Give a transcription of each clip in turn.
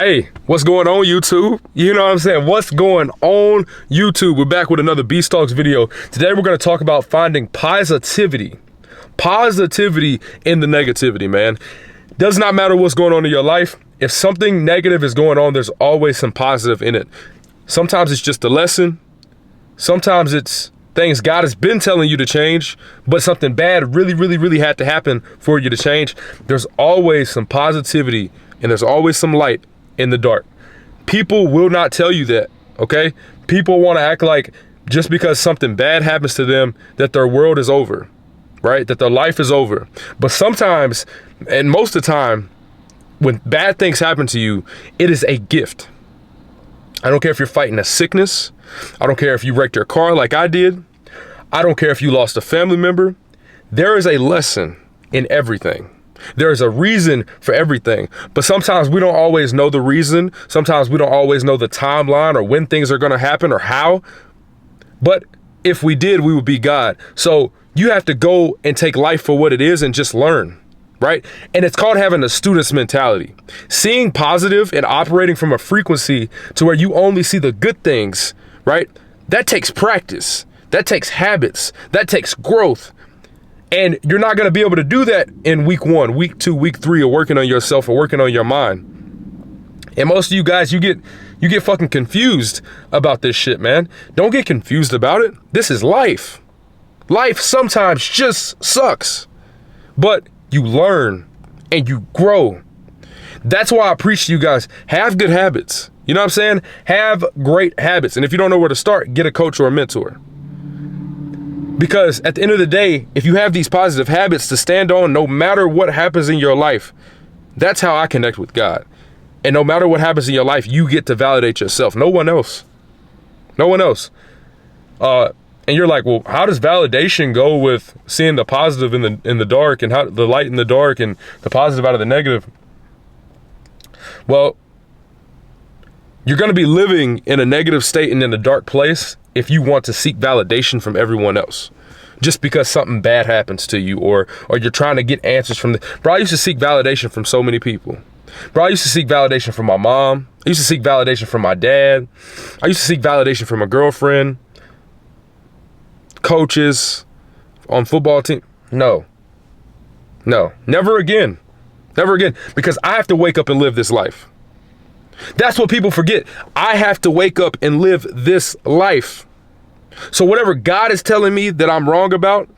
Hey, what's going on, YouTube? You know what I'm saying? What's going on, YouTube? We're back with another Beast Talks video. Today, we're going to talk about finding positivity. Positivity in the negativity, man. Does not matter what's going on in your life. If something negative is going on, there's always some positive in it. Sometimes it's just a lesson. Sometimes it's things God has been telling you to change, but something bad really had to happen for you to change. There's always some positivity and there's always some light in the dark. People will not tell you that, okay? People want to act like just because something bad happens to them that their world is over, right? That their life is over. But sometimes, and most of the time, when bad things happen to you, it is a gift. I don't care if you're fighting a sickness. I don't care if you wrecked your car like I did. I don't care if you lost a family member. There is a lesson in everything. There is a reason for everything, but sometimes we don't always know the reason. Sometimes we don't always know the timeline or when things are going to happen or how. But if we did, we would be God. So you have to go and take life for what it is and just learn, right? And it's called having a student's mentality. Seeing positive and operating from a frequency to where you only see the good things, right? That takes practice. That takes habits. That takes growth. And you're not going to be able to do that in week 1, week 2, week 3 of working on yourself or working on your mind. And most of you guys, you get fucking confused about this shit, man. Don't get confused about it. This is life. Life sometimes just sucks, but you learn and you grow. That's why I preach to you guys, have good habits. You know what I'm saying? Have great habits. And if you don't know where to start, get a coach or a mentor. Because at the end of the day, if you have these positive habits to stand on, no matter what happens in your life, that's how I connect with God. And no matter what happens in your life, you get to validate yourself. No one else. No one else. And you're like, well, how does validation go with seeing the positive in the dark and how the light in the dark and the positive out of the negative? Well, you're going to be living in a negative state and in a dark place if you want to seek validation from everyone else, just because something bad happens to you or you're trying to get answers from bro, I used to seek validation from so many people. Bro, I used to seek validation from my mom. I used to seek validation from my dad. I used to seek validation from a girlfriend, coaches, on football team. No, never again. Never again, because I have to wake up and live this life. That's what people forget. I have to wake up and live this life. So whatever God is telling me that I'm wrong about,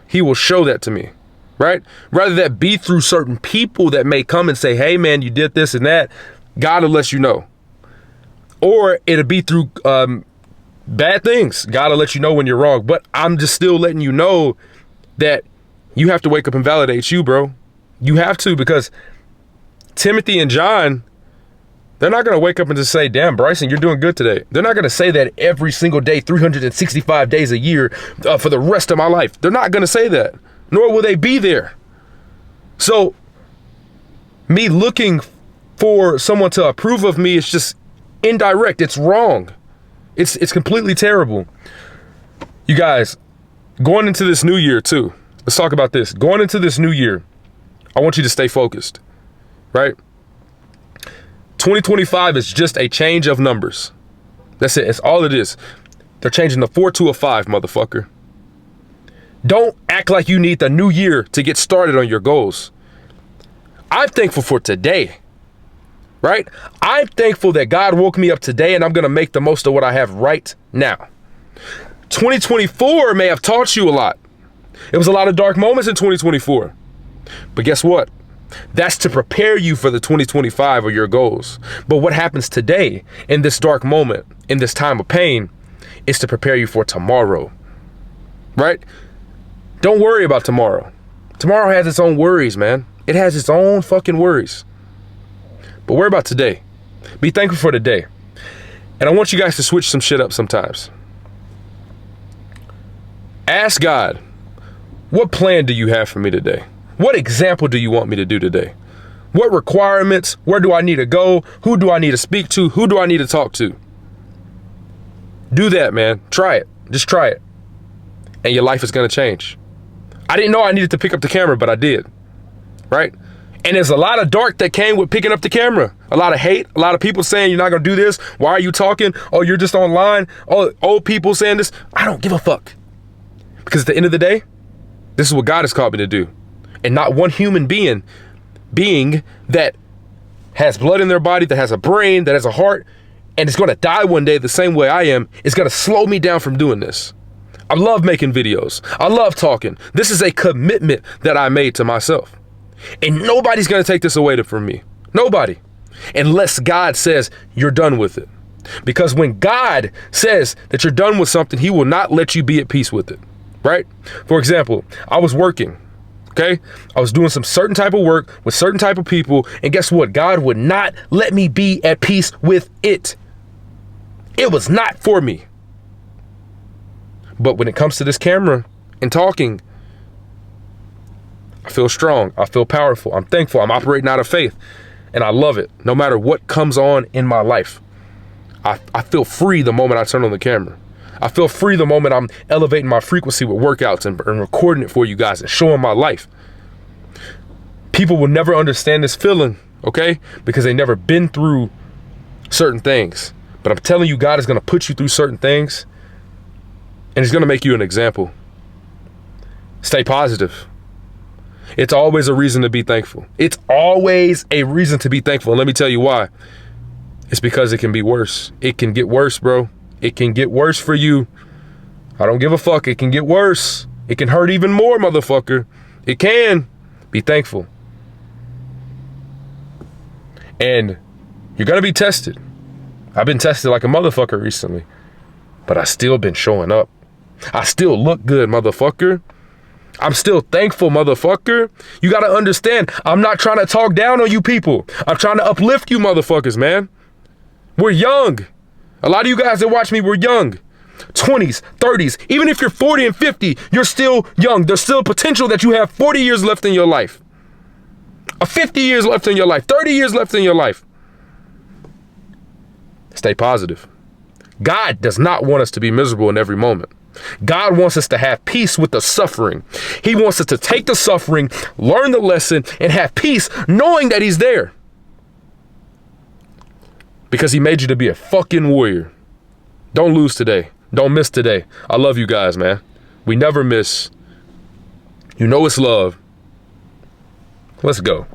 he will show that to me, right? Rather that be through certain people that may come and say, hey man, you did this and that. God will let you know. Or it'll be through bad things. God will let you know when you're wrong. But I'm just still letting you know that you have to wake up and validate you, bro. You have to, because Timothy and John, they're not going to wake up and just say, damn, Bryson, you're doing good today. They're not going to say that every single day, 365 days a year for the rest of my life. They're not going to say that, nor will they be there. So me looking for someone to approve of me is just indirect. It's wrong. It's completely terrible. You guys, going into this new year too, let's talk about this. Going into this new year, I want you to stay focused, right? 2025 is just a change of numbers. That's it. It's all it is. They're changing the 4 to a 5, motherfucker. Don't act like you need the new year to get started on your goals. I'm thankful for today, right? I'm thankful that God woke me up today and I'm going to make the most of what I have right now. 2024 may have taught you a lot. It was a lot of dark moments in 2024. But guess what? That's to prepare you for the 2025 or your goals. But what happens today in this dark moment, in this time of pain, is to prepare you for tomorrow, right? Don't worry about tomorrow. Tomorrow has its own worries, man. It has its own fucking worries. But worry about today. Be thankful for today. And I want you guys to switch some shit up sometimes. Ask God, what plan do you have for me today? What example do you want me to do today? What requirements? Where do I need to go? Who do I need to speak to? Who do I need to talk to? Do that, man. Try it. Just try it. And your life is going to change. I didn't know I needed to pick up the camera, but I did. Right? And there's a lot of dark that came with picking up the camera. A lot of hate, a lot of people saying you're not gonna do this. Why are you talking? Oh, you're just online. Oh, old people saying this. I don't give a fuck. Because at the end of the day, this is what God has called me to do. And not one human being that has blood in their body, that has a brain, that has a heart, and is gonna die one day the same way I am, is gonna slow me down from doing this. I love making videos. I love talking. This is a commitment that I made to myself. And nobody's gonna take this away from me. Nobody. Unless God says you're done with it. Because when God says that you're done with something, he will not let you be at peace with it, right? For example, I was working, okay? I was doing some certain type of work with certain type of people, and guess what? God would not let me be at peace with it. It was not for me. But when it comes to this camera and talking, I feel strong. I feel powerful. I'm thankful. I'm operating out of faith. And I love it. No matter what comes on in my life, I feel free the moment I turn on the camera. I feel free the moment I'm elevating my frequency with workouts and recording it for you guys and showing my life. People will never understand this feeling, okay? Because they never been through certain things. But I'm telling you, God is going to put you through certain things, and he's going to make you an example. Stay positive. It's always a reason to be thankful. It's always a reason to be thankful. And let me tell you why. It's because it can be worse. It can get worse, bro. It can get worse for you. I don't give a fuck. It can get worse. It can hurt even more, motherfucker. It can. Be thankful. And you're going to be tested. I've been tested like a motherfucker recently. But I still been showing up. I still look good, motherfucker. I'm still thankful, motherfucker. You got to understand, I'm not trying to talk down on you people. I'm trying to uplift you motherfuckers, man. We're young. A lot of you guys that watch me, we're young. 20s, 30s. Even if you're 40 and 50, you're still young. There's still potential that you have 40 years left in your life. 50 years left in your life. 30 years left in your life. Stay positive. God does not want us to be miserable in every moment. God wants us to have peace with the suffering. He wants us to take the suffering, learn the lesson, and have peace knowing that he's there. Because he made you to be a fucking warrior. Don't lose today. Don't miss today. I love you guys, man. We never miss. You know it's love. Let's go.